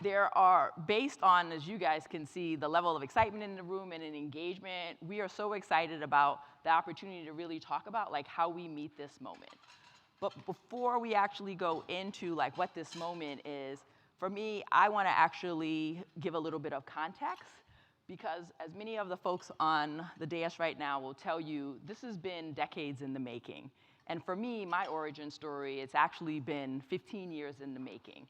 There are, based on, as you guys can see, the level of excitement in the room and in engagement, we are so excited about the opportunity to really talk about like how we meet this moment. But before we actually go into like what this moment is, for me, I want to actually give a little bit of context, because as many of the folks on the dais right now will tell you, this has been decades in the making. And for me, my origin story, it's actually been 15 years in the making.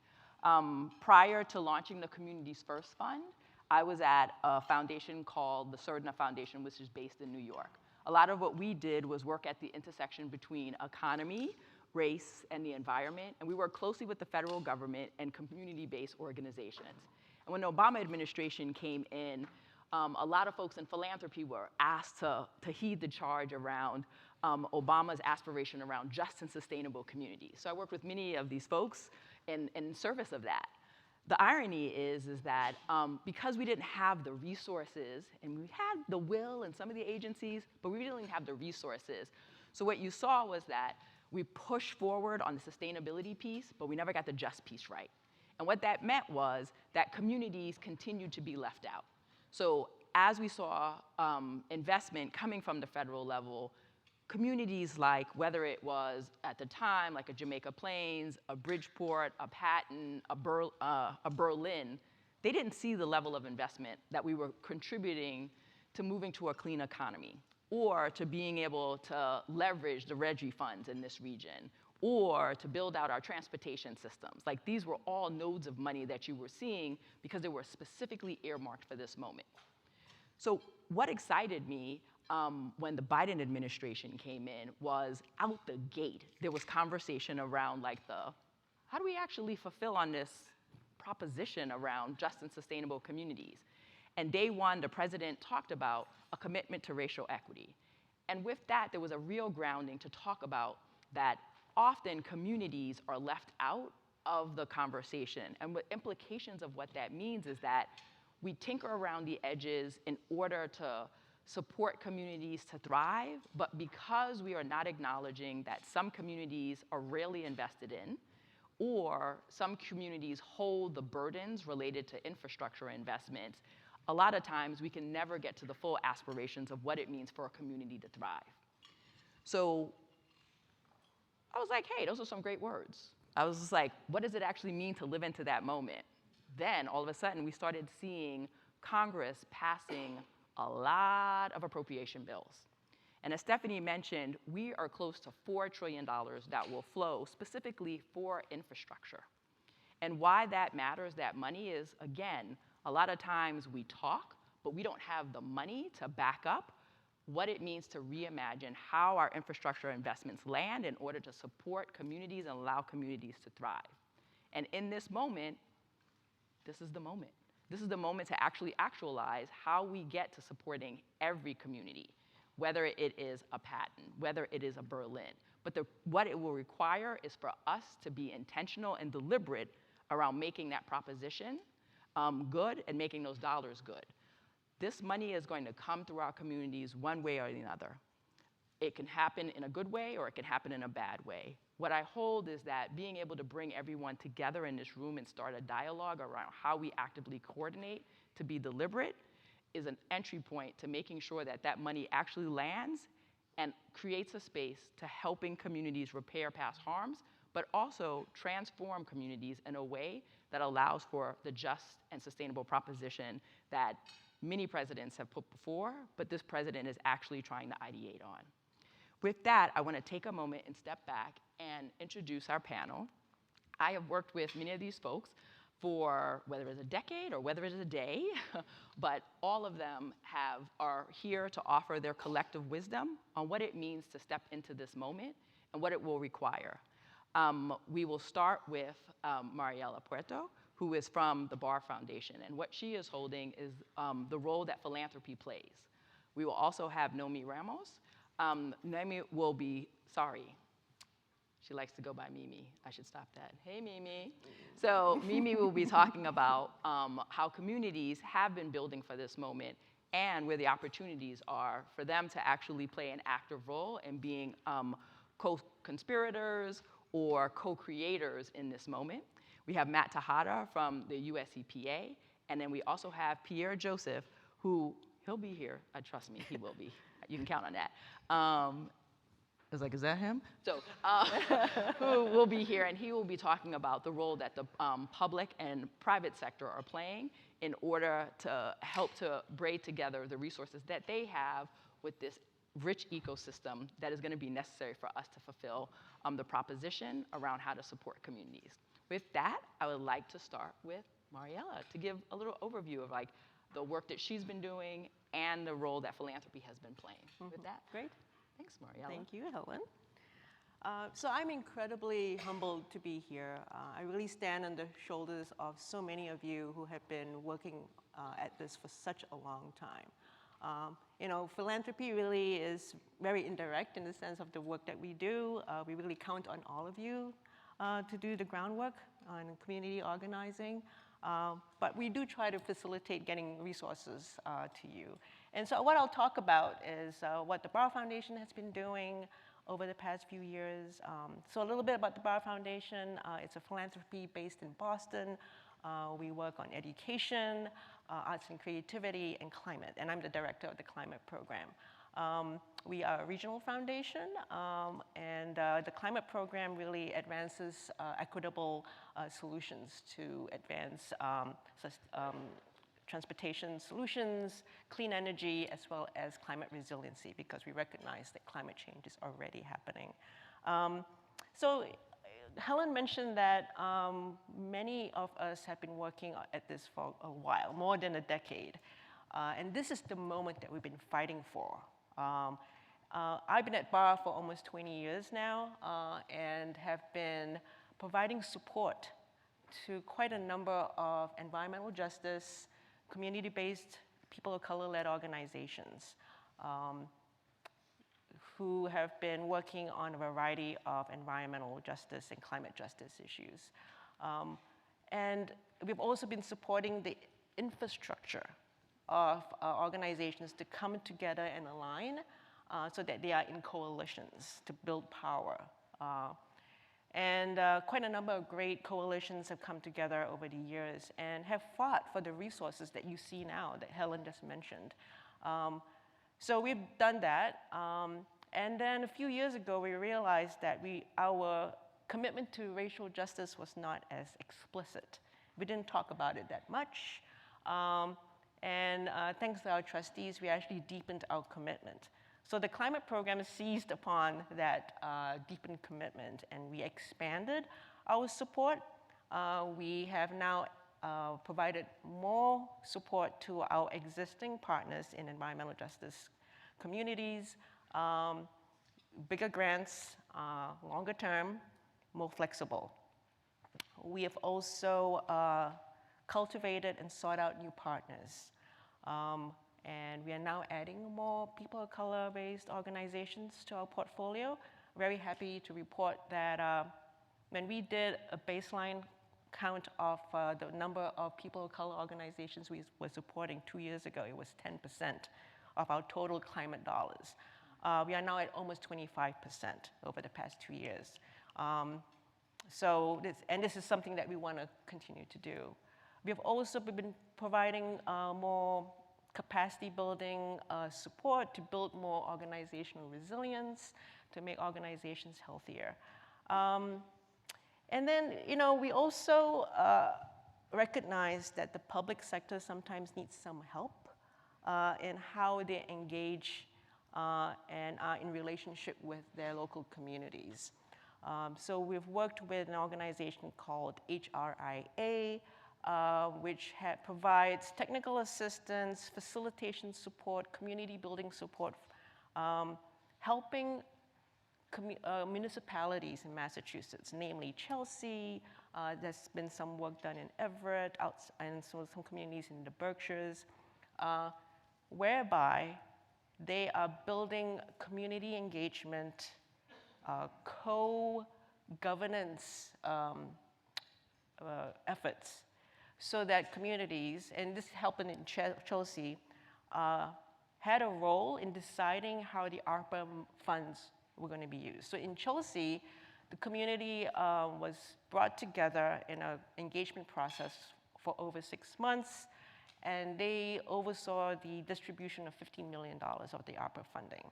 Prior to launching the Communities First Fund, I was at a foundation called the Surdna Foundation, which is based in New York. A lot of what we did was work at the intersection between economy, race, and the environment, and we work closely with the federal government and community-based organizations. And when the Obama administration came in, a lot of folks in philanthropy were asked to heed the charge around Obama's aspiration around just and sustainable communities. So I worked with many of these folks in service of that. The irony is that because we didn't have the resources, and we had the will in some of the agencies, but we didn't have the resources. So what you saw was that we pushed forward on the sustainability piece, but we never got the just piece right. And what that meant was that communities continued to be left out. So as we saw investment coming from the federal level, communities like, whether it was at the time, like a Jamaica Plains, a Bridgeport, a Patton, a Berlin, they didn't see the level of investment that we were contributing to moving to a clean economy, or to being able to leverage the RGGI funds in this region, or to build out our transportation systems. Like, these were all nodes of money that you were seeing because they were specifically earmarked for this moment. So what excited me when the Biden administration came in was, out the gate, there was conversation around like how do we actually fulfill on this proposition around just and sustainable communities? And day one, the president talked about a commitment to racial equity. And with that, there was a real grounding to talk about that often communities are left out of the conversation. And the implications of what that means is that we tinker around the edges in order to support communities to thrive, but because we are not acknowledging that some communities are rarely invested in, or some communities hold the burdens related to infrastructure investments, a lot of times we can never get to the full aspirations of what it means for a community to thrive. So I was like, hey, those are some great words. I was just like, what does it actually mean to live into that moment? Then all of a sudden we started seeing Congress passing a lot of appropriation bills. And as Stephanie mentioned, we are close to $4 trillion that will flow specifically for infrastructure. And why that matters, that money, is, again, a lot of times we talk, but we don't have the money to back up what it means to reimagine how our infrastructure investments land in order to support communities and allow communities to thrive. And in this moment, this is the moment. This is the moment to actually actualize how we get to supporting every community, whether it is a Patton, whether it is a Berlin. But what it will require is for us to be intentional and deliberate around making that proposition good and making those dollars good. This money is going to come through our communities one way or another. It can happen in a good way or it can happen in a bad way. What I hold is that being able to bring everyone together in this room and start a dialogue around how we actively coordinate to be deliberate is an entry point to making sure that that money actually lands and creates a space to helping communities repair past harms, but also transform communities in a way that allows for the just and sustainable proposition that many presidents have put before, but this president is actually trying to ideate on. With that, I want to take a moment and step back and introduce our panel. I have worked with many of these folks for whether it's a decade or whether it's a day, but all of them are here to offer their collective wisdom on what it means to step into this moment and what it will require. We will start with Mariella Puerto, who is from the Barr Foundation, and what she is holding is the role that philanthropy plays. We will also have Noemi Ramos. Noemi will be, sorry, she likes to go by Mimi. I should stop that. Hey, Mimi. So Mimi will be talking about how communities have been building for this moment and where the opportunities are for them to actually play an active role in being co-conspirators or co-creators in this moment. We have Matt Tejada from the US EPA, and then we also have Pierre Joseph, who, he'll be here, trust me, he will be. You can count on that. I was like, is that him? So, who will be here, and he will be talking about the role that the public and private sector are playing in order to help to braid together the resources that they have with this rich ecosystem that is going to be necessary for us to fulfill the proposition around how to support communities. With that, I would like to start with Mariella to give a little overview of like the work that she's been doing and the role that philanthropy has been playing. With that, great. Thanks, Mariella. Thank you, Helen. So I'm incredibly humbled to be here. I really stand on the shoulders of so many of you who have been working at this for such a long time. You know, philanthropy really is very indirect in the sense of the work that we do. We really count on all of you to do the groundwork on community organizing. But we do try to facilitate getting resources to you. And so what I'll talk about is what the Barr Foundation has been doing over the past few years. So a little bit about the Barr Foundation. It's a philanthropy based in Boston. We work on education, arts and creativity, and climate. And I'm the director of the climate program. We are a regional foundation, and the climate program really advances equitable solutions to advance transportation solutions, clean energy, as well as climate resiliency, because we recognize that climate change is already happening. So Helen mentioned that many of us have been working at this for a while, more than a decade. And this is the moment that we've been fighting for. I've been at Barr for almost 20 years now and have been providing support to quite a number of environmental justice, community-based, people of color-led organizations who have been working on a variety of environmental justice and climate justice issues. And we've also been supporting the infrastructure of organizations to come together and align so that they are in coalitions to build power. And quite a number of great coalitions have come together over the years and have fought for the resources that you see now that Helen just mentioned. So we've done that. And then a few years ago, we realized that our commitment to racial justice was not as explicit. We didn't talk about it that much. And thanks to our trustees, we actually deepened our commitment. So the climate program seized upon that deepened commitment, and we expanded our support. We have now provided more support to our existing partners in environmental justice communities, bigger grants, longer term, more flexible. We have also cultivated and sought out new partners. And we are now adding more people of color-based organizations to our portfolio. Very happy to report that when we did a baseline count of the number of people of color organizations we were supporting 2 years ago, it was 10% of our total climate dollars. We are now at almost 25% over the past 2 years. This is something that we want to continue to do. We have also been providing more capacity building support to build more organizational resilience, to make organizations healthier. And then, you know, we also recognize that the public sector sometimes needs some help in how they engage and are in relationship with their local communities. So we've worked with an organization called HRIA, which provides technical assistance, facilitation support, community building support, helping municipalities in Massachusetts, namely Chelsea. There's been some work done in Everett, and so some communities in the Berkshires, whereby they are building community engagement, co-governance efforts, so that communities, and this happened in Chelsea, had a role in deciding how the ARPA funds were going to be used. So in Chelsea, The community was brought together in an engagement process for over 6 months, and they oversaw the distribution of $15 million of the ARPA funding.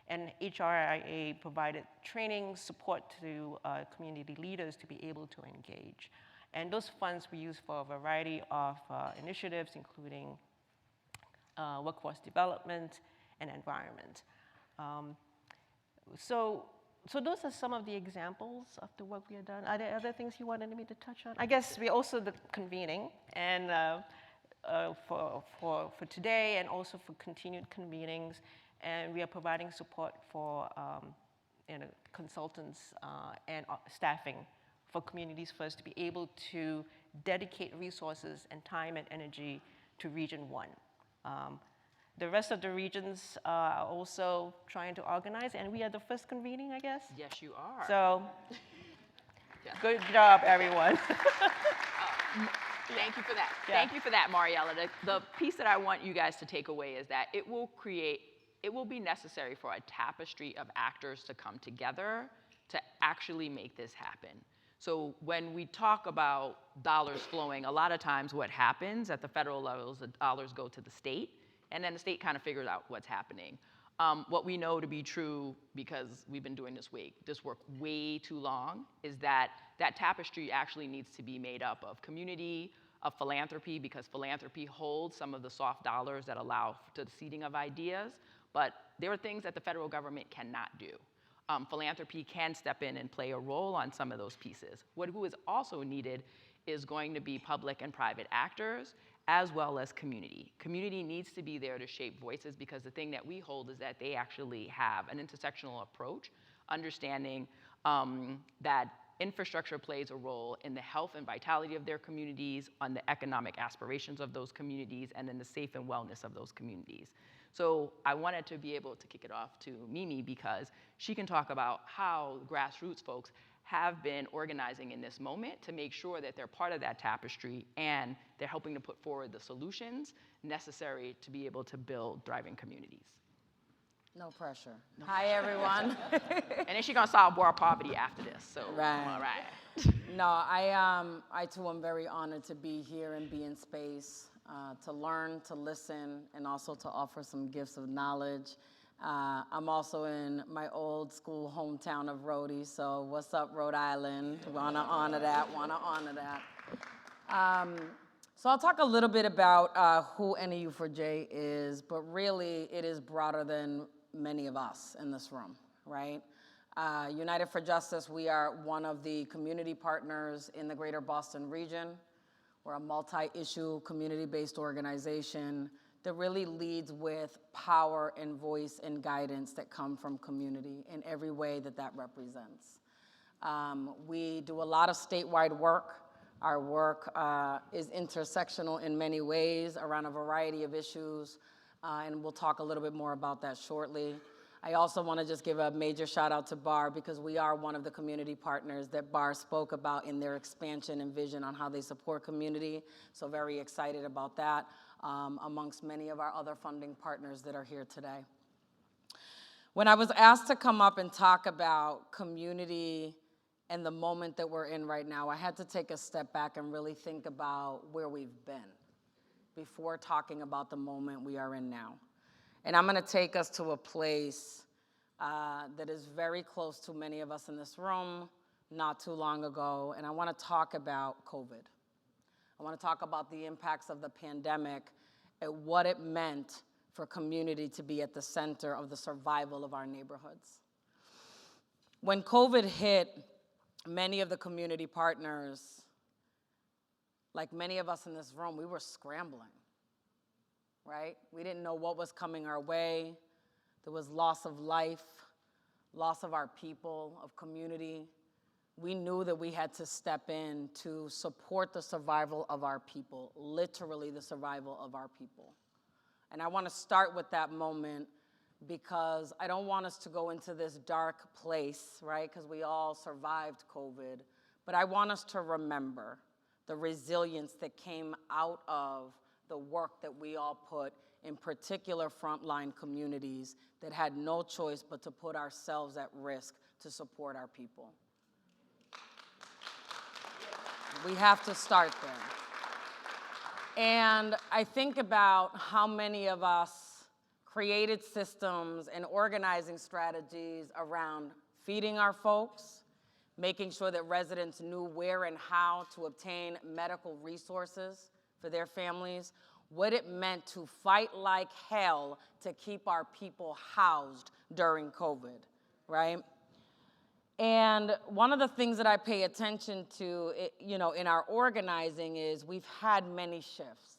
And HRIA provided training support to community leaders to be able to engage. And those funds were used for a variety of initiatives, including workforce development and environment. So those are some of the examples of the work we have done. Are there other things you wanted me to touch on? I guess we also did convening, and for today, and also for continued convenings, and we are providing support for consultants and staffing for Communities First to be able to dedicate resources and time and energy to Region 1. The rest of the regions are also trying to organize, and we are the first convening, I guess? Yes, you are. So, Yeah. good job, everyone. Thank you for that. Yeah. Thank you for that, Mariella. The piece that I want you guys to take away is that it will be necessary for a tapestry of actors to come together to actually make this happen. So when we talk about dollars flowing, a lot of times what happens at the federal levels, the dollars go to the state, and then the state kind of figures out what's happening. What we know to be true, because we've been doing this work way too long, is that that tapestry actually needs to be made up of community, of philanthropy, because philanthropy holds some of the soft dollars that allow to the seeding of ideas, but there are things that the federal government cannot do. Philanthropy can step in and play a role on some of those pieces. Who is also needed is going to be public and private actors, as well as community. Community needs to be there to shape voices, because the thing that we hold is that they actually have an intersectional approach, understanding that infrastructure plays a role in the health and vitality of their communities, on the economic aspirations of those communities, and in the safe and wellness of those communities. So I wanted to be able to kick it off to Mimi, because she can talk about how grassroots folks have been organizing in this moment to make sure that they're part of that tapestry, and they're helping to put forward the solutions necessary to be able to build thriving communities. No pressure. Hi, everyone. And then she's gonna solve world poverty after this, so Right. all right. No, I too am very honored to be here and be in space, to learn, to listen, and also to offer some gifts of knowledge. I'm also in my old school hometown of Rhody, so what's up, Rhode Island? Wanna honor that. So I'll talk a little bit about who NEU4J is, but really it is broader than many of us in this room, right? United for Justice, we are one of the community partners in the greater Boston region. We're a multi-issue community-based organization that really leads with power and voice and guidance that come from community in every way that that represents. We do a lot of statewide work. Our work is intersectional in many ways around a variety of issues, and we'll talk a little bit more about that shortly. I also want to just give a major shout out to Barr, because we are one of the community partners that Barr spoke about in their expansion and vision on how they support community. So very excited about that, amongst many of our other funding partners that are here today. When I was asked to come up and talk about community and the moment that we're in right now, I had to take a step back and really think about where we've been before talking about the moment we are in now. And I'm gonna take us to a place that is very close to many of us in this room, not too long ago, and I wanna talk about COVID. I wanna talk about the impacts of the pandemic and what it meant for community to be at the center of the survival of our neighborhoods. When COVID hit, many of the community partners, like many of us in this room, we were scrambling. Right? We didn't know what was coming our way. There was loss of life, loss of our people, of community. We knew that we had to step in to support the survival of our people, literally the survival of our people. And I want to start with that moment, because I don't want us to go into this dark place, right? Because we all survived COVID, but I want us to remember the resilience that came out of the work that we all put, in particular frontline communities that had no choice but to put ourselves at risk to support our people. We have to start there. And I think about how many of us created systems and organizing strategies around feeding our folks, making sure that residents knew where and how to obtain medical resources for their families, what it meant to fight like hell to keep our people housed during COVID, right? And one of the things that I pay attention to, in our organizing is we've had many shifts.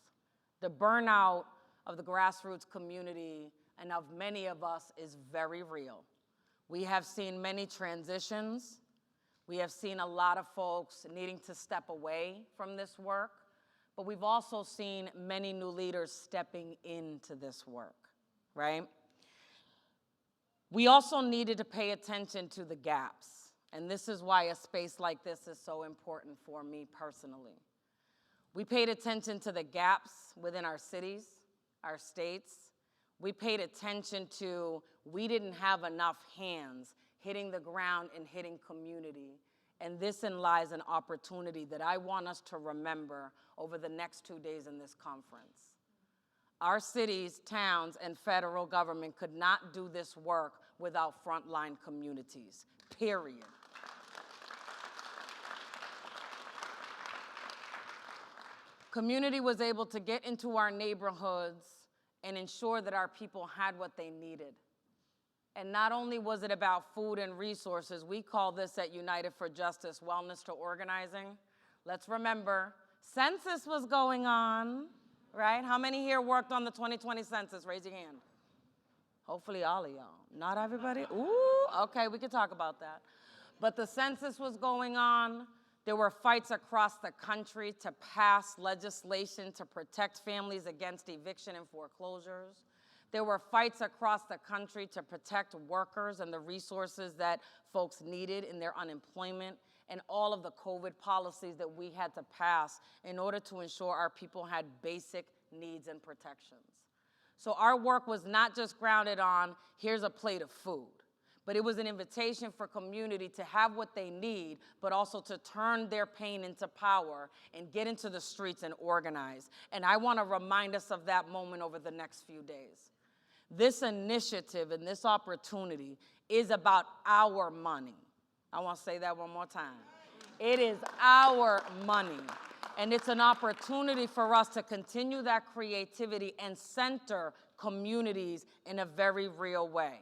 The burnout of the grassroots community and of many of us is very real. We have seen many transitions. We have seen a lot of folks needing to step away from this work, but we've also seen many new leaders stepping into this work, right? We also needed to pay attention to the gaps, and this is why a space like this is so important for me personally. We paid attention to the gaps within our cities, our states. We paid attention to we didn't have enough hands hitting the ground and hitting community. And this lies an opportunity that I want us to remember over the next 2 days in this conference. Our cities, towns, and federal government could not do this work without frontline communities, period. Community was able to get into our neighborhoods and ensure that our people had what they needed. And not only was it about food and resources, we call this at United for Justice wellness to organizing. Let's remember, census was going on, right? How many here worked on the 2020 census? Raise your hand. Hopefully all of y'all. Not everybody? Ooh, okay, we could talk about that. But the census was going on. There were fights across the country to pass legislation to protect families against eviction and foreclosures. There were fights across the country to protect workers and the resources that folks needed in their unemployment, and all of the COVID policies that we had to pass in order to ensure our people had basic needs and protections. So our work was not just grounded on, here's a plate of food, but it was an invitation for community to have what they need, but also to turn their pain into power and get into the streets and organize. And I want to remind us of that moment over the next few days. This initiative and this opportunity is about our money. I want to say that one more time. It is our money. And it's an opportunity for us to continue that creativity and center communities in a very real way.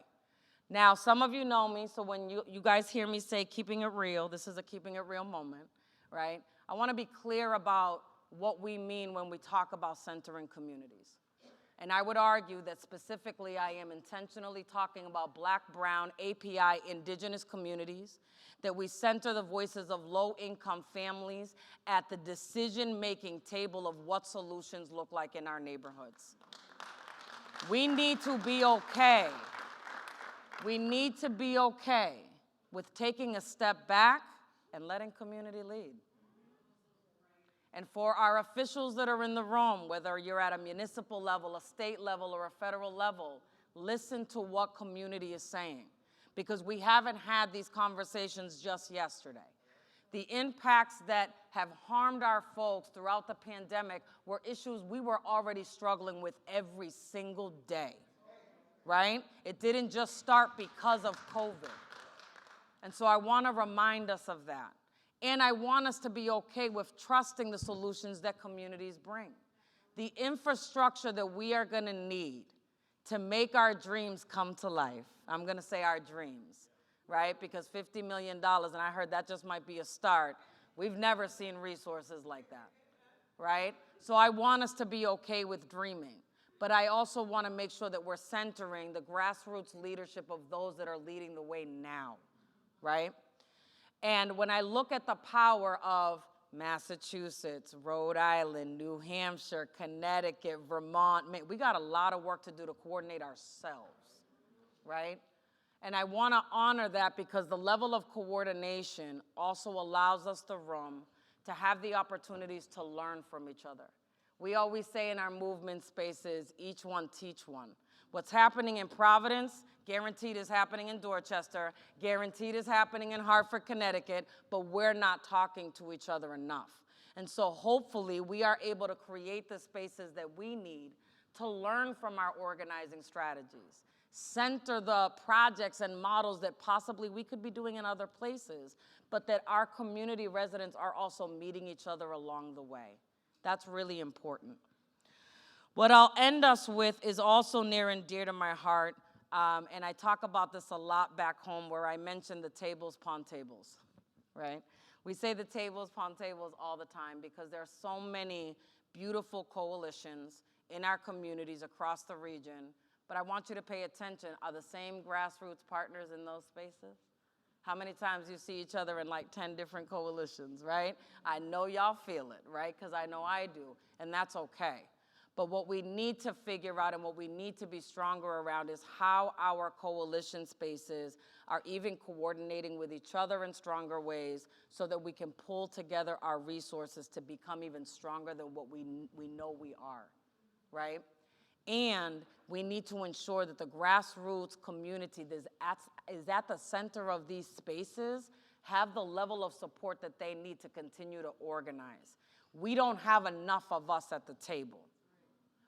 Now, some of you know me, so when you guys hear me say keeping it real, this is a keeping it real moment, right? I want to be clear about what we mean when we talk about centering communities. And I would argue that specifically I am intentionally talking about Black, Brown, API, Indigenous communities, that we center the voices of low-income families at the decision-making table of what solutions look like in our neighborhoods. We need to be okay. We need to be okay with taking a step back and letting community lead. And for our officials that are in the room, whether you're at a municipal level, a state level, or a federal level, listen to what community is saying, because we haven't had these conversations just yesterday. The impacts that have harmed our folks throughout the pandemic were issues we were already struggling with every single day, right? It didn't just start because of COVID. And so I want to remind us of that. And I want us to be okay with trusting the solutions that communities bring. The infrastructure that we are going to need to make our dreams come to life. I'm going to say our dreams, right? Because $50 million, and I heard that just might be a start. We've never seen resources like that, right? So I want us to be okay with dreaming. But I also want to make sure that we're centering the grassroots leadership of those that are leading the way now, right? And when I look at the power of Massachusetts, Rhode Island, New Hampshire, Connecticut, Vermont, we got a lot of work to do to coordinate ourselves, right? And I want to honor that because the level of coordination also allows us the room to have the opportunities to learn from each other. We always say in our movement spaces, each one teach one. What's happening in Providence, guaranteed is happening in Dorchester, guaranteed is happening in Hartford, Connecticut, but we're not talking to each other enough. And so hopefully we are able to create the spaces that we need to learn from our organizing strategies, center the projects and models that possibly we could be doing in other places, but that our community residents are also meeting each other along the way. That's really important. What I'll end us with is also near and dear to my heart, and I talk about this a lot back home where I mention the tables, pond tables, right? We say the tables, pond tables all the time because there are so many beautiful coalitions in our communities across the region, but I want you to pay attention. Are the same grassroots partners in those spaces? How many times you see each other in like 10 different coalitions, right? I know y'all feel it, right? Because I know I do, and that's okay. But what we need to figure out and what we need to be stronger around is how our coalition spaces are even coordinating with each other in stronger ways so that we can pull together our resources to become even stronger than what we know we are, right? And we need to ensure that the grassroots community that is at the center of these spaces have the level of support that they need to continue to organize. We don't have enough of us at the table.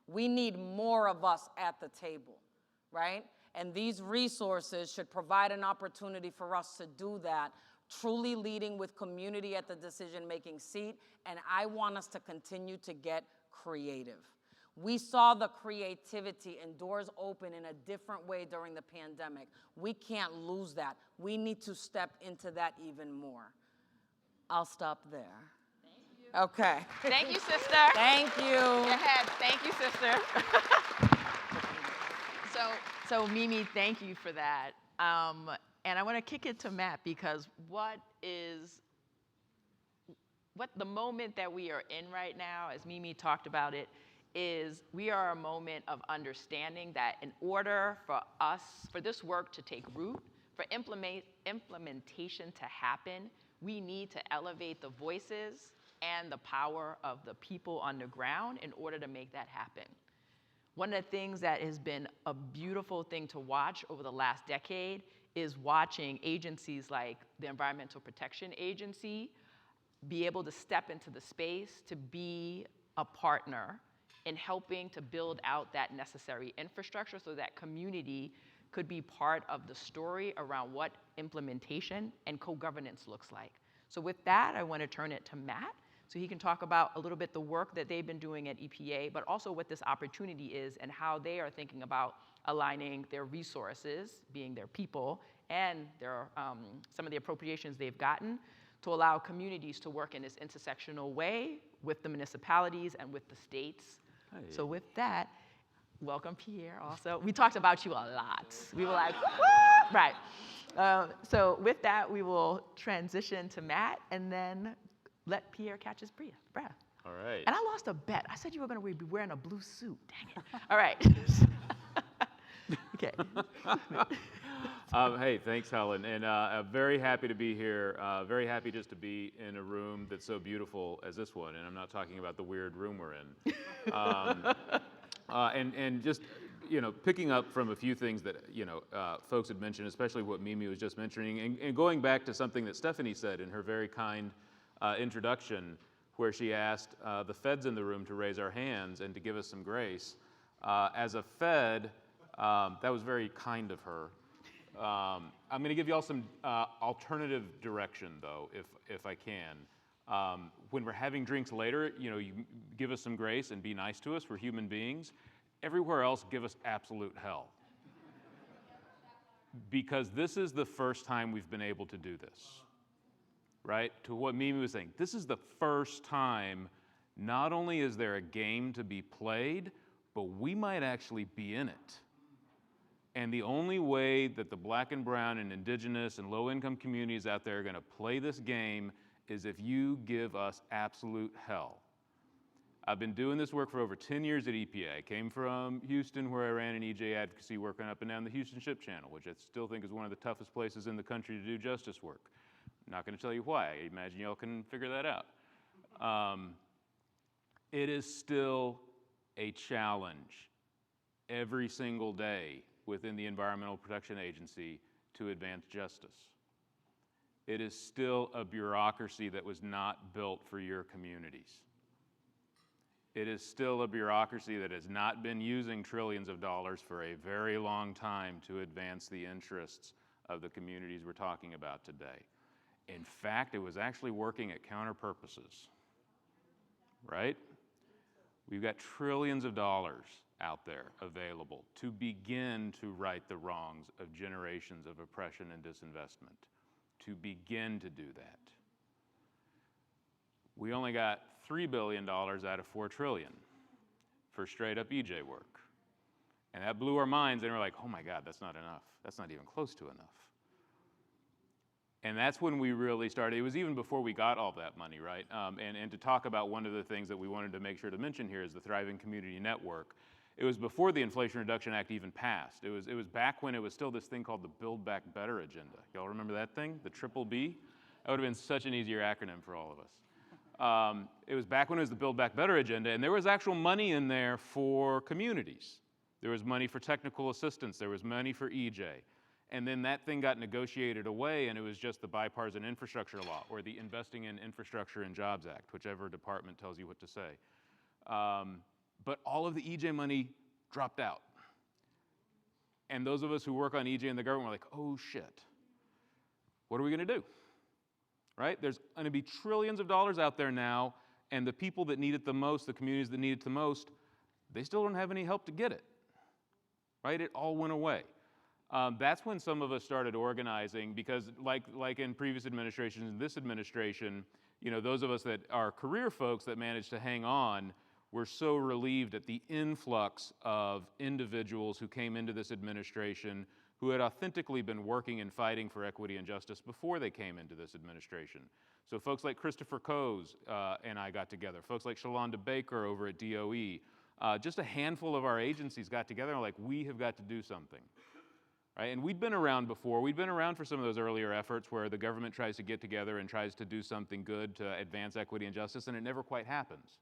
We need more of us at the table, right? And these resources should provide an opportunity for us to do that, truly leading with community at the decision-making seat, and I want us to continue to get creative. We saw the creativity and doors open in a different way during the pandemic. We can't lose that. We need to step into that even more. I'll stop there. Okay. Thank you, sister. Thank you. Your head. Thank you, sister. So Mimi, thank you for that. And I want to kick it to Matt because what the moment that we are in right now, as Mimi talked about it, is we are a moment of understanding that in order for this work to take root, for implementation to happen, we need to elevate the voices and the power of the people on the ground in order to make that happen. One of the things that has been a beautiful thing to watch over the last decade is watching agencies like the Environmental Protection Agency be able to step into the space to be a partner in helping to build out that necessary infrastructure so that community could be part of the story around what implementation and co-governance looks like. So with that, I want to turn it to Matt so he can talk about a little bit the work that they've been doing at EPA, but also what this opportunity is and how they are thinking about aligning their resources, being their people, and their, some of the appropriations they've gotten to allow communities to work in this intersectional way with the municipalities and with the states. Hey. So with that, welcome Pierre also. We talked about you a lot. We were like, woo! Right. So with that, we will transition to Matt and then let Pierre catch his breath. All right. And I lost a bet. I said you were going to be wearing a blue suit. Dang it. All right. Okay. Hey, thanks, Helen. And I'm very happy to be here. Very happy just to be in a room that's so beautiful as this one. And I'm not talking about the weird room we're in. And just, you know, picking up from a few things that, you know, folks had mentioned, especially what Mimi was just mentioning, and going back to something that Stephanie said in her very kind introduction, where she asked the feds in the room to raise our hands and to give us some grace. As a Fed, that was very kind of her. I'm going to give you all some alternative direction, though, if I can. When we're having drinks later, you know, you give us some grace and be nice to us. We're human beings. Everywhere else, give us absolute hell. Because this is the first time we've been able to do this, right? To what Mimi was saying, this is the first time not only is there a game to be played, but we might actually be in it. And the only way that the black and brown and indigenous and low-income communities out there are going to play this game is if you give us absolute hell. I've been doing this work for over 10 years at EPA. I came from Houston, where I ran an EJ advocacy working up and down the Houston Ship Channel, which I still think is one of the toughest places in the country to do justice work. I'm not going to tell you why. I imagine y'all can figure that out. It is still a challenge every single day within the Environmental Protection Agency to advance justice. it is still a bureaucracy that was not built for your communities. It is still a bureaucracy that has not been using trillions of dollars for a very long time to advance the interests of the communities we're talking about today. In fact, it was actually working at counter purposes, right? We've got trillions of dollars out there available to begin to right the wrongs of generations of oppression and disinvestment, to begin to do that. We only got $3 billion out of $4 trillion for straight up EJ work. And that blew our minds, and we're like, oh my God, that's not enough. That's not even close to enough. And that's when we really started. It was even before we got all that money, right? And to talk about one of the things that we wanted to make sure to mention here is the Thriving Community Network. It was before the Inflation Reduction Act even passed. It was back when it was still this thing called the Build Back Better agenda. Y'all remember that thing, the triple B? That would have been such an easier acronym for all of us. It was back when it was the Build Back Better agenda, and there was actual money in there for communities. There was money for technical assistance. There was money for EJ. And then that thing got negotiated away, and it was just the Bipartisan Infrastructure Law, or the Investing in Infrastructure and Jobs Act, whichever department tells you what to say. But all of the EJ money dropped out. And those of us who work on EJ in the government were like, oh shit, what are we gonna do? Right? There's gonna be trillions of dollars out there now, and the people that need it the most, the communities that need it the most, they still don't have any help to get it. Right? It all went away. That's when some of us started organizing, because like in previous administrations, in this administration, you know, those of us that are career folks that managed to hang on were so relieved at the influx of individuals who came into this administration who had authentically been working and fighting for equity and justice before they came into this administration. So folks like Christopher Coase and I got together, folks like Shalonda Baker over at DOE, just a handful of our agencies got together and were like, we have got to do something. Right? And we'd been around before. We'd been around for some of those earlier efforts where the government tries to get together and tries to do something good to advance equity and justice, and it never quite happens.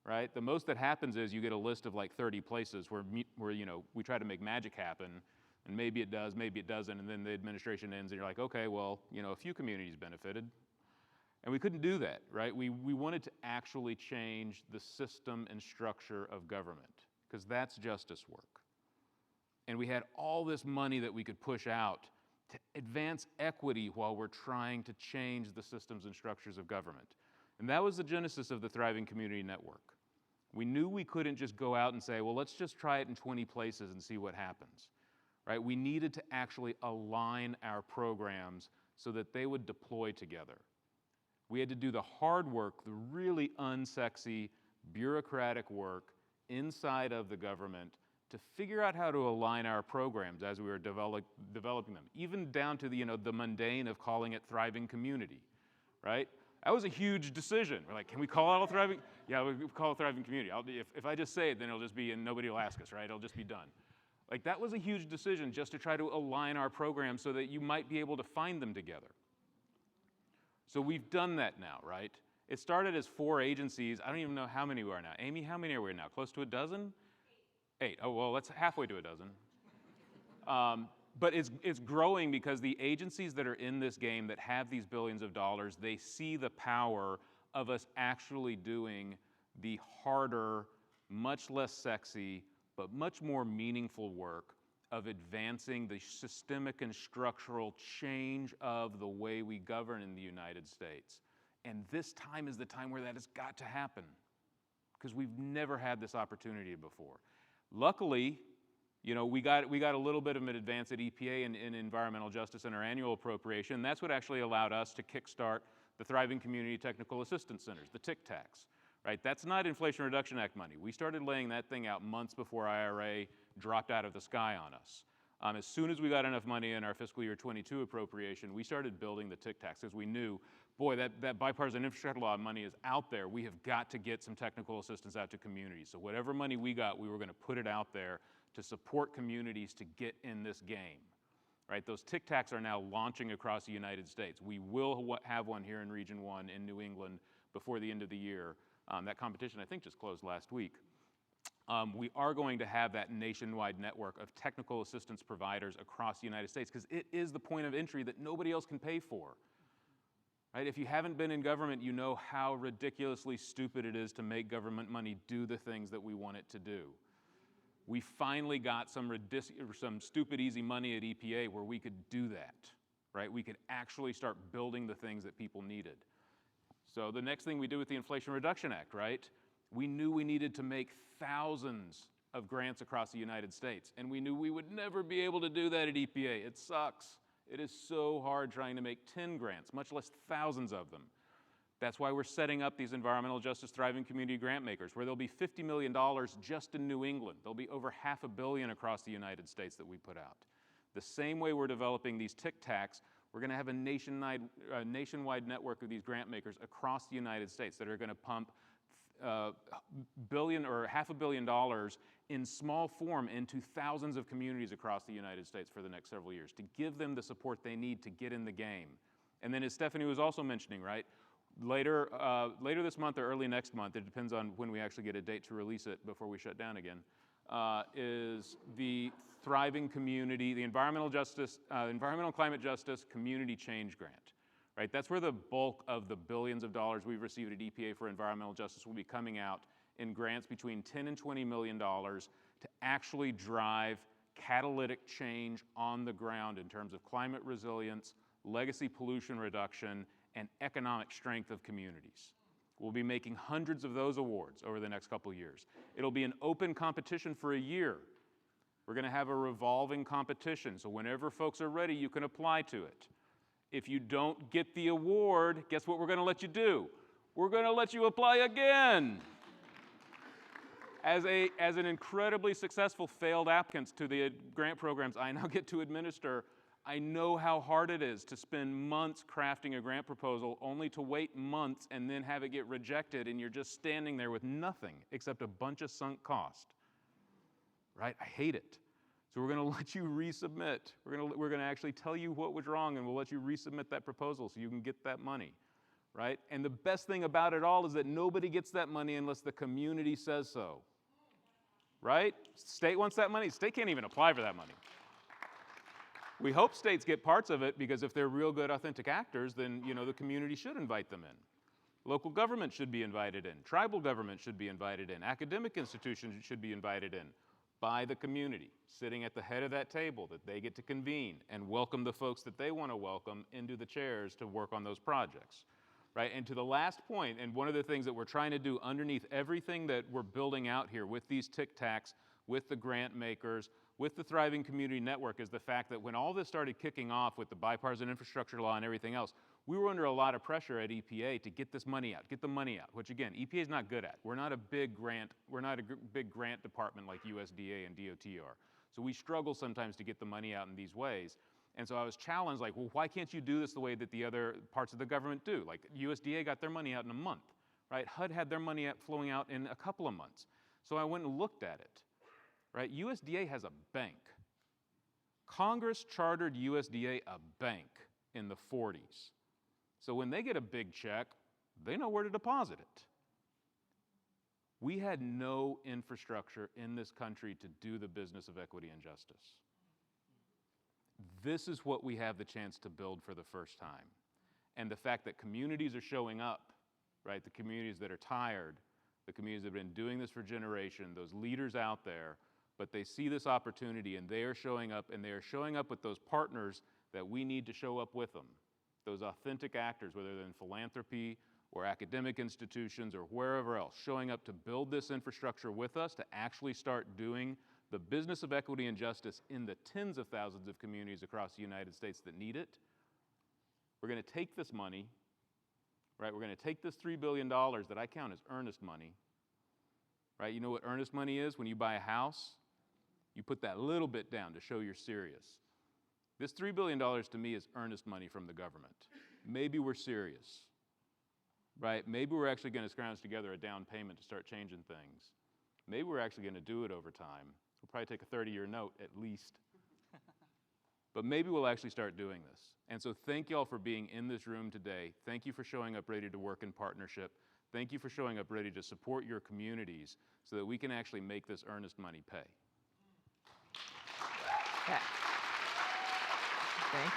Right? The most that happens is you get a list of like 30 places where you know, we try to make magic happen, and maybe it does, maybe it doesn't, and then the administration ends and you're like, okay, well, you know, a few communities benefited. And we couldn't do that, right? We wanted to actually change the system and structure of government, because that's justice work. And we had all this money that we could push out to advance equity while we're trying to change the systems and structures of government. And that was the genesis of the Thriving Community Network. We knew we couldn't just go out and say, well, let's just try it in 20 places and see what happens, right? We needed to actually align our programs so that they would deploy together. We had to do the hard work, the really unsexy, bureaucratic work inside of the government to figure out how to align our programs as we were developing them, even down to the, you know, the mundane of calling it Thriving Community, right? That was a huge decision. We're like, can we call it a Thriving? Yeah, we call it Thriving Community. If I just say it, then it'll just be, and nobody will ask us, right? It'll just be done. Like, that was a huge decision just to try to align our programs so that you might be able to find them together. So we've done that now, right? It started as 4 agencies. I don't even know how many we are now. Amy, how many are we now? Close to a dozen? 8. Oh, well, that's halfway to a dozen. But it's growing because the agencies that are in this game that have these billions of dollars, they see the power of us actually doing the harder, much less sexy, but much more meaningful work of advancing the systemic and structural change of the way we govern in the United States. And this time is the time where that has got to happen, because we've never had this opportunity before. Luckily, you know, we got a little bit of an advance at EPA in environmental justice in our annual appropriation. That's what actually allowed us to kickstart the Thriving Community Technical Assistance Centers, the TIC-TACs, right? That's not Inflation Reduction Act money. We started laying that thing out months before IRA dropped out of the sky on us. As soon as we got enough money in our fiscal year 22 appropriation, we started building the TIC-TACs, because we knew, boy, that bipartisan infrastructure law money is out there. We have got to get some technical assistance out to communities. So whatever money we got, we were going to put it out there to support communities to get in this game, right? Those TIC-TACs are now launching across the United States. We will have one here in Region 1 in New England before the end of the year. That competition, I think, just closed last week. We are going to have that nationwide network of technical assistance providers across the United States, because it is the point of entry that nobody else can pay for. right? If you haven't been in government, you know how ridiculously stupid it is to make government money do the things that we want it to do. We finally got some stupid easy money at EPA where we could do that, right? We could actually start building the things that people needed. So the next thing we did with the Inflation Reduction Act, right? We knew we needed to make thousands of grants across the United States, and we knew we would never be able to do that at EPA. It sucks. It is so hard trying to make 10 grants, much less thousands of them. That's why we're setting up these environmental justice thriving community grant makers, where there'll be $50 million just in New England. There'll be over $500 million across the United States that we put out. The same way we're developing these Tic Tacs, we're going to have a nationwide network of these grant makers across the United States that are going to pump billion or $500 million in small form into thousands of communities across the United States for the next several years to give them the support they need to get in the game. And then as Stephanie was also mentioning, right, later this month or early next month, it depends on when we actually get a date to release it before we shut down again, is the Thriving Community, the Environmental Climate Justice Community Change Grant. Right? That's where the bulk of the billions of dollars we've received at EPA for environmental justice will be coming out in grants between $10 and $20 million to actually drive catalytic change on the ground in terms of climate resilience, legacy pollution reduction, and economic strength of communities. We'll be making hundreds of those awards over the next couple of years. It'll be an open competition for a year. We're going to have a revolving competition, so whenever folks are ready, you can apply to it. If you don't get the award, guess what we're going to let you do? We're going to let you apply again. As an incredibly successful failed applicant to the grant programs I now get to administer, I know how hard it is to spend months crafting a grant proposal only to wait months and then have it get rejected and you're just standing there with nothing except a bunch of sunk cost. Right? I hate it. So we're going to let you resubmit. We're going to actually tell you what was wrong, and we'll let you resubmit that proposal so you can get that money, right? And the best thing about it all is that nobody gets that money unless the community says so, right? State wants that money. State can't even apply for that money. We hope states get parts of it because if they're real good, authentic actors, then the community should invite them in. Local government should be invited in. Tribal government should be invited in. Academic institutions should be invited in. By the community, sitting at the head of that table that they get to convene and welcome the folks that they want to welcome into the chairs to work on those projects, right? And to the last point, and one of the things that we're trying to do underneath everything that we're building out here with these Tic Tacs, with the grant makers, with the Thriving Community Network is the fact that when all this started kicking off with the bipartisan infrastructure law and everything else, we were under a lot of pressure at EPA to get this money out, get the money out, which again, EPA is not good at. We're not a big grant department like USDA and DOT are. So we struggle sometimes to get the money out in these ways. And so I was challenged, like, well, why can't you do this the way that the other parts of the government do? Like USDA got their money out in a month, right? HUD had their money flowing out in a couple of months. So I went and looked at it, right? USDA has a bank. Congress chartered USDA a bank in the 40s. So when they get a big check, they know where to deposit it. We had no infrastructure in this country to do the business of equity and justice. This is what we have the chance to build for the first time. And the fact that communities are showing up, right? The communities that are tired, the communities that have been doing this for generations, those leaders out there, but they see this opportunity and they are showing up, and they are showing up with those partners that we need to show up with them. Those authentic actors, whether they're in philanthropy or academic institutions or wherever else, showing up to build this infrastructure with us to actually start doing the business of equity and justice in the tens of thousands of communities across the United States that need it. We're going to take this money, right? We're going to take this $3 billion that I count as earnest money, right? You know what earnest money is? When you buy a house, you put that little bit down to show you're serious. This $3 billion to me is earnest money from the government. Maybe we're serious, right? Maybe we're actually going to scrounge together a down payment to start changing things. Maybe we're actually going to do it over time. We'll probably take a 30-year note at least. But maybe we'll actually start doing this. And so thank y'all for being in this room today. Thank you for showing up ready to work in partnership. Thank you for showing up ready to support your communities so that we can actually make this earnest money pay. Yeah. Thank you.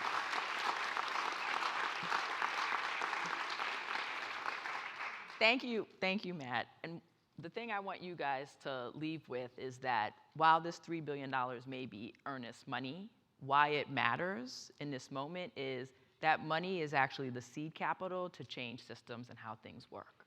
Thank you, Matt. And the thing I want you guys to leave with is that while this $3 billion may be earnest money, why it matters in this moment is that money is actually the seed capital to change systems and how things work.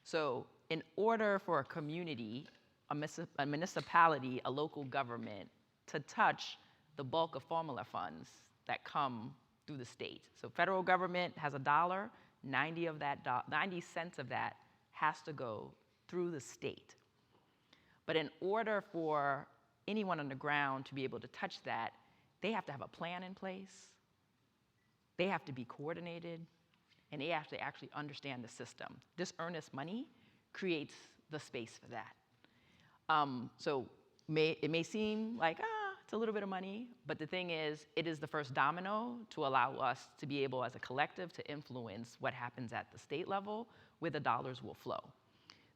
So in order for a community, a municipality, a local government to touch the bulk of formula funds that come through the state. So federal government has $1, 90 cents of that has to go through the state. But in order for anyone on the ground to be able to touch that, they have to have a plan in place, they have to be coordinated, and they have to actually understand the system. This earnest money creates the space for that. So it may seem like, it's a little bit of money, but the thing is, it is the first domino to allow us to be able, as a collective, to influence what happens at the state level, where the dollars will flow.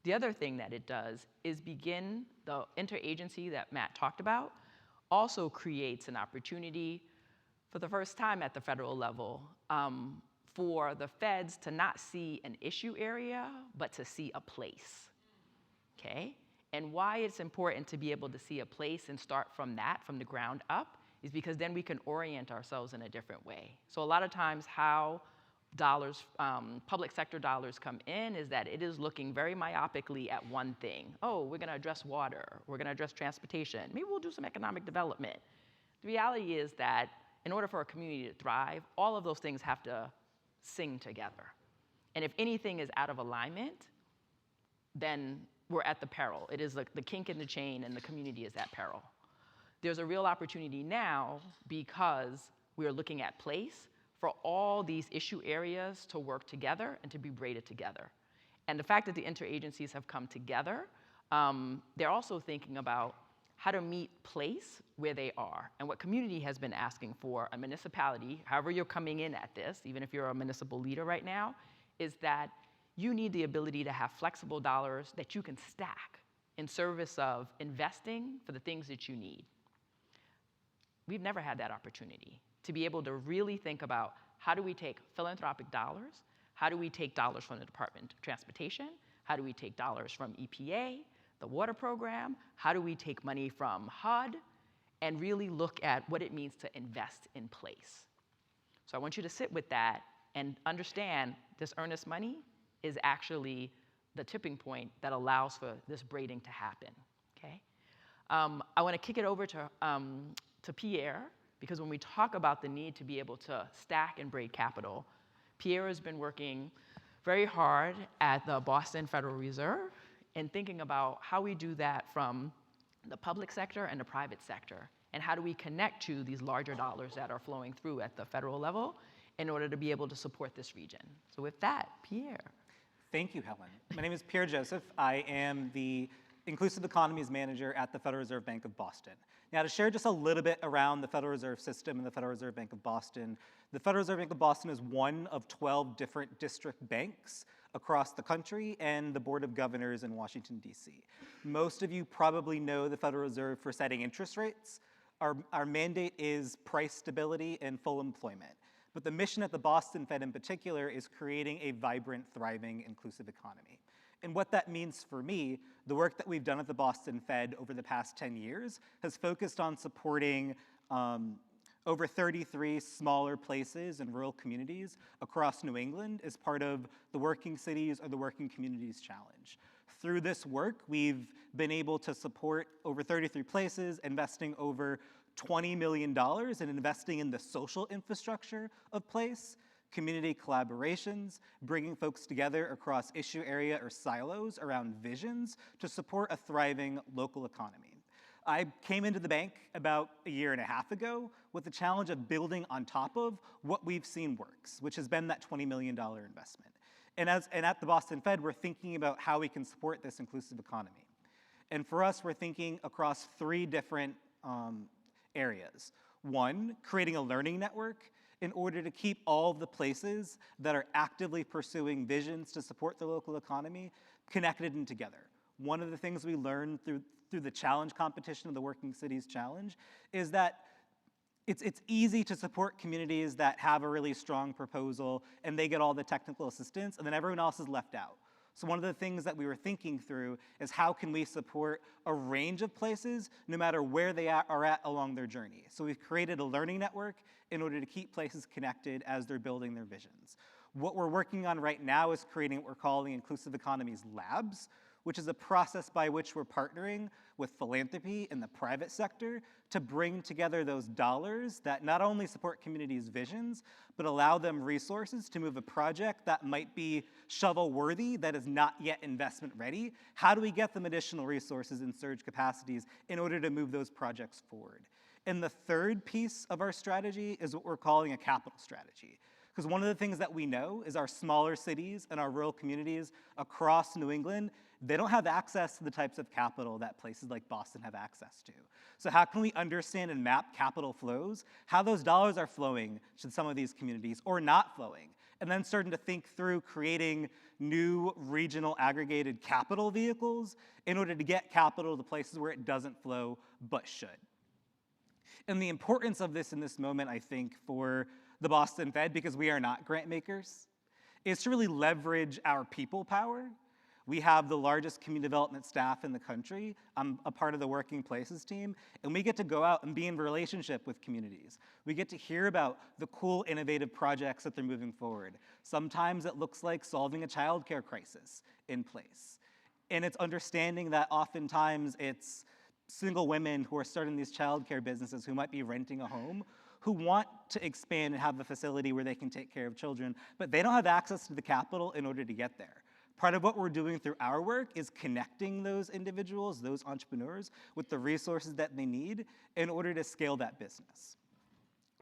The other thing that it does is begin the interagency that Matt talked about, also creates an opportunity for the first time at the federal level for the feds to not see an issue area, but to see a place, okay? And why it's important to be able to see a place and start from that, from the ground up, is because then we can orient ourselves in a different way. So a lot of times how dollars, public sector dollars come in is that it is looking very myopically at one thing. Oh, we're gonna address water, we're gonna address transportation, maybe we'll do some economic development. The reality is that in order for a community to thrive, all of those things have to sing together. And if anything is out of alignment, then we're at the peril. It is the kink in the chain, and the community is at peril. There's a real opportunity now, because we are looking at place, for all these issue areas to work together and to be braided together. And the fact that the interagencies have come together, they're also thinking about how to meet place where they are. And what community has been asking for, a municipality, however you're coming in at this, even if you're a municipal leader right now, is that you need the ability to have flexible dollars that you can stack in service of investing for the things that you need. We've never had that opportunity to be able to really think about, how do we take philanthropic dollars, how do we take dollars from the Department of Transportation, how do we take dollars from EPA, the water program, how do we take money from HUD, and really look at what it means to invest in place. So I want you to sit with that and understand this earnest money is actually the tipping point that allows for this braiding to happen, okay? I wanna kick it over to Pierre, because when we talk about the need to be able to stack and braid capital, Pierre has been working very hard at the Boston Federal Reserve and thinking about how we do that from the public sector and the private sector, and how do we connect to these larger dollars that are flowing through at the federal level in order to be able to support this region. So with that, Pierre. Thank you, Helen. My name is Pierre Joseph. I am the Inclusive Economies Manager at the Federal Reserve Bank of Boston. Now, to share just a little bit around the Federal Reserve System and the Federal Reserve Bank of Boston, the Federal Reserve Bank of Boston is one of 12 different district banks across the country and the Board of Governors in Washington, D.C. Most of you probably know the Federal Reserve for setting interest rates. Our mandate is price stability and full employment. But the mission at the Boston Fed in particular is creating a vibrant, thriving, inclusive economy. And what that means for me, the work that we've done at the Boston Fed over the past 10 years has focused on supporting over 33 smaller places and rural communities across New England as part of the Working Cities or the Working Communities Challenge. Through this work, we've been able to support over 33 places, investing over $20 million in investing in the social infrastructure of place, community collaborations, bringing folks together across issue area or silos around visions to support a thriving local economy. I came into the bank about a year and a half ago with the challenge of building on top of what we've seen works, which has been that $20 million investment. And at the Boston Fed, we're thinking about how we can support this inclusive economy. And for us, we're thinking across three different areas. One, creating a learning network in order to keep all of the places that are actively pursuing visions to support the local economy connected and together. One of the things we learned through the challenge competition of the Working Cities Challenge is that it's easy to support communities that have a really strong proposal and they get all the technical assistance, and then everyone else is left out. So one of the things that we were thinking through is how can we support a range of places no matter where they are at along their journey. So we've created a learning network in order to keep places connected as they're building their visions. What we're working on right now is creating what we're calling Inclusive Economies Labs, which is a process by which we're partnering with philanthropy in the private sector to bring together those dollars that not only support communities' visions, but allow them resources to move a project that might be shovel-worthy, that is not yet investment-ready. How do we get them additional resources and surge capacities in order to move those projects forward? And the third piece of our strategy is what we're calling a capital strategy. Because one of the things that we know is our smaller cities and our rural communities across New England, they don't have access to the types of capital that places like Boston have access to. So how can we understand and map capital flows, how those dollars are flowing to some of these communities or not flowing, and then starting to think through creating new regional aggregated capital vehicles in order to get capital to places where it doesn't flow but should. And the importance of this in this moment, I think, for the Boston Fed, because we are not grant makers, is to really leverage our people power. We have the largest community development staff in the country. I'm a part of the Working Places team, and we get to go out and be in relationship with communities. We get to hear about the cool, innovative projects that they're moving forward. Sometimes it looks like solving a childcare crisis in place. And it's understanding that oftentimes it's single women who are starting these childcare businesses who might be renting a home, who want to expand and have a facility where they can take care of children, but they don't have access to the capital in order to get there. Part of what we're doing through our work is connecting those individuals, those entrepreneurs, with the resources that they need in order to scale that business.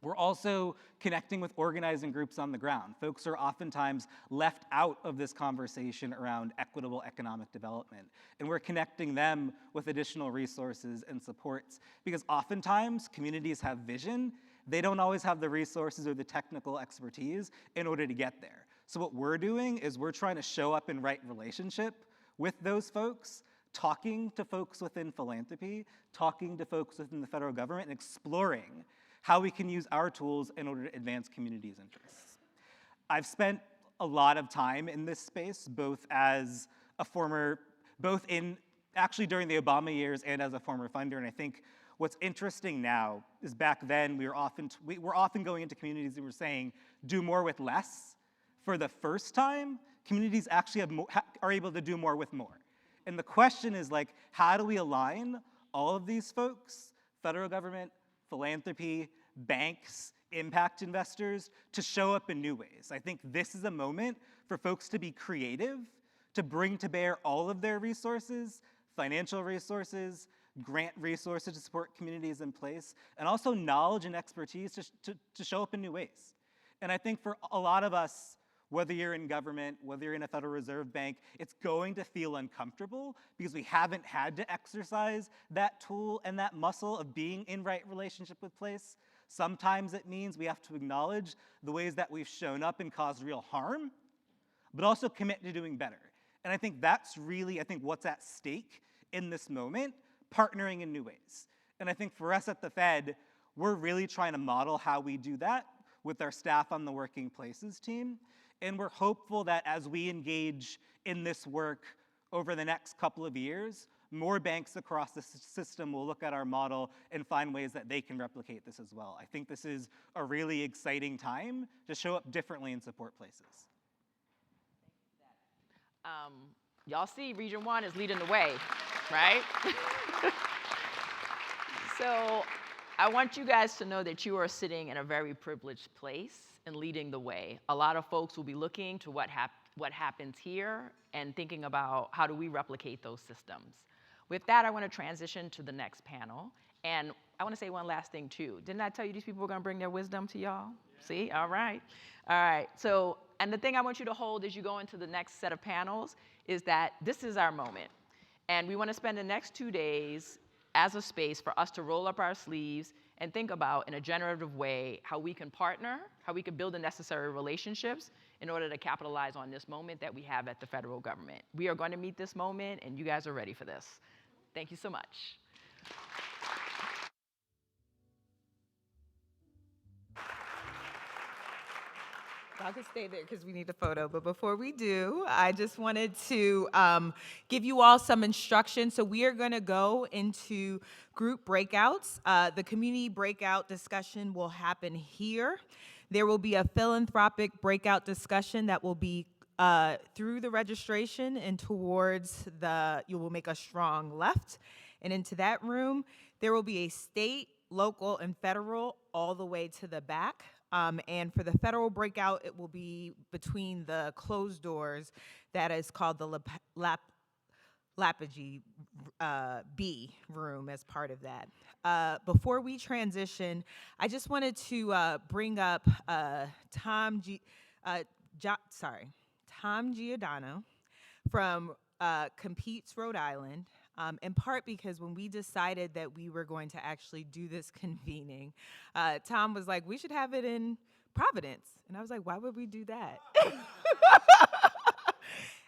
We're also connecting with organizing groups on the ground. Folks are oftentimes left out of this conversation around equitable economic development. And we're connecting them with additional resources and supports because oftentimes communities have vision. They don't always have the resources or the technical expertise in order to get there. So what we're doing is we're trying to show up in right relationship with those folks, talking to folks within philanthropy, talking to folks within the federal government, and exploring how we can use our tools in order to advance communities' interests. I've spent a lot of time in this space, both as a former, both in actually during the Obama years and as a former funder, and I think what's interesting now is back then we were often going into communities and we're saying, do more with less. For the first time, communities actually are able to do more with more. And the question is like, how do we align all of these folks, federal government, philanthropy, banks, impact investors, to show up in new ways? I think this is a moment for folks to be creative, to bring to bear all of their resources, financial resources, grant resources to support communities in place, and also knowledge and expertise to show up in new ways. And I think for a lot of us, whether you're in government, whether you're in a Federal Reserve Bank, it's going to feel uncomfortable because we haven't had to exercise that tool and that muscle of being in right relationship with place. Sometimes it means we have to acknowledge the ways that we've shown up and caused real harm, but also commit to doing better. And I think that's really, what's at stake in this moment, partnering in new ways. And I think for us at the Fed, we're really trying to model how we do that with our staff on the Working Places team. And we're hopeful that as we engage in this work over the next couple of years, more banks across the system will look at our model and find ways that they can replicate this as well. I think this is a really exciting time to show up differently and support places. Y'all see Region 1 is leading the way, right? So I want you guys to know that you are sitting in a very privileged place and leading the way. A lot of folks will be looking to what happens here and thinking about how do we replicate those systems. With that, I want to transition to the next panel. And I want to say one last thing too. Didn't I tell you these people were going to bring their wisdom to y'all? Yeah. See, all right. All right, so, and the thing I want you to hold as you go into the next set of panels is that this is our moment. And we want to spend the next 2 days as a space for us to roll up our sleeves and think about, in a generative way, how we can partner, how we can build the necessary relationships in order to capitalize on this moment that we have at the federal government. We are going to meet this moment, and you guys are ready for this. Thank you so much. Y'all can stay there because we need a photo. But before we do, I just wanted to give you all some instructions. So we are going to go into group breakouts. The community breakout discussion will happen here. There will be a philanthropic breakout discussion that will be through the registration and towards you will make a strong left. And into that room, there will be a state, local, and federal all the way to the back. And for the federal breakout, it will be between the closed doors that is called the Lapagee B room as part of that. Before we transition, I just wanted to bring up Tom Giordano from Competes, Rhode Island. In part because when we decided that we were going to actually do this convening, Tom was like, we should have it in Providence. And I was like, why would we do that?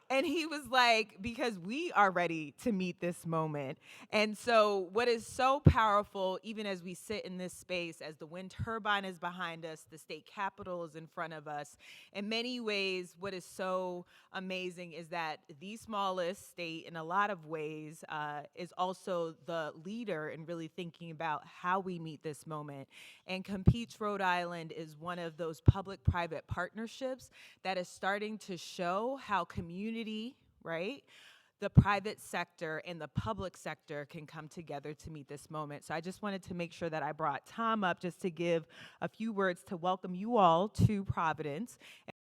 And he was like, because we are ready to meet this moment. And so what is so powerful, even as we sit in this space, as the wind turbine is behind us, the state capitol is in front of us, in many ways, what is so amazing is that the smallest state, in a lot of ways, is also the leader in really thinking about how we meet this moment. And Competes Rhode Island is one of those public-private partnerships that is starting to show how community, right, the private sector and the public sector can come together to meet this moment. So I just wanted to make sure that I brought Tom up just to give a few words to welcome you all to Providence.